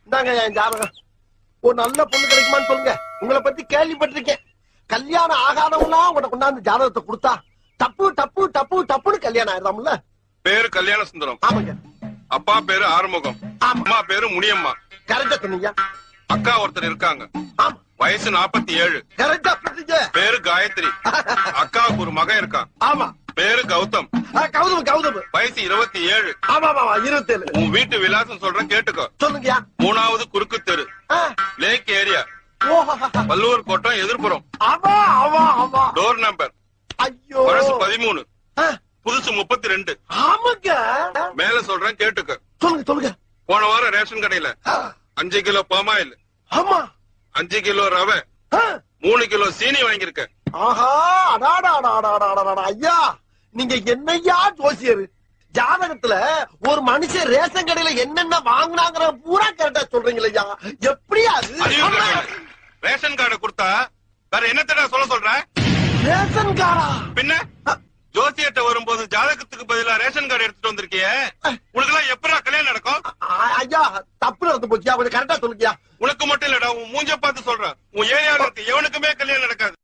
இந்தாங்க என் ஜாதகம். ஒரு நல்ல பொண்ணு கிடைக்குமான்னு சொல்லுங்க. உங்களை பத்தி கேள்விப்பட்டிருக்கேன். கல்யாணம் ஆகாதவங்களாம் உங்களை கொண்டாந்து ஜாதகத்தை கொடுத்தா டப்பு டப்பு டப்பு டப்புன்னு கல்யாணம் ஆயிடுதாம்ல. பேரு கல்யாண சுந்தரம். ஆமாங்க. அப்பா பேரு ஆறுமுகம். அம்மா பேரு முனியம்மா. கரெக்டா சொன்னீங்க. அக்கா ஒருத்தர் இருக்காங்க. ஆமா. வயசு 47. கரெக்டா சொன்னீங்க. பேரு காயத்ரி. அக்காவுக்கு ஒரு மகன் இருக்கான். ஆமா. பேரு கௌதம். கௌதம் கௌதம். வயசு 27. ஆமா ஆமா 27. உன் வீட்டு விலாசம் சொல்றேன் கேட்டுக்கோ. சொல்லுங்கயா. 3வது குறுக்கு தெரு, லேக் ஏரியா, வள்ளுவர் கோட்டம், எதிர்புறம். ஆமா ஆமா ஆமா. Door number. ஐயோ. பழசு 13, புதுசு 32. ஆமாங்க. மேல சொல்றேன் கேட்டுக்க. சொல்லுங்க சொல்லுங்க. போன வாரம் ரேஷன் கடையில 5 கிலோ பாமாயில், ஆமா 5 கிலோ ரவை, 3 கிலோ சீனி வாங்கியிருக்க. ஆஹா அடாடா ஐயா, நீங்க என்னையா ஜோசியர்? ஜாதகத்துல ஒரு மனுஷன் ரேஷன் கடையில என்னென்ன வாங்கினாங்கிற பூரா கரெக்டா சொல்றீங்களா? எப்படியா ரேஷன் கார்டு கொடுத்தா வேற என்னத்தடா சொல்ல சொல்ற? ரேஷன் கார்டா? பின்ன ஜோசியர்ட்ட வரும்போது ஜாதகத்துக்கு பதிலா ரேஷன் கார்டு எடுத்துட்டு வந்திருக்கிய, உனக்கு எல்லாம் எப்படா கல்யாணம் நடக்கும்? ஐயா தப்பு நடந்து போச்சியா, கொஞ்சம் கரெக்டா சொல்லுங்கயா. உனக்கு மட்டும் இல்லடா, உன் மூஞ்ச பார்த்து சொல்றேன். உன் ஏரியால இருக்க எவனுக்குமே கல்யாணம் நடக்காது.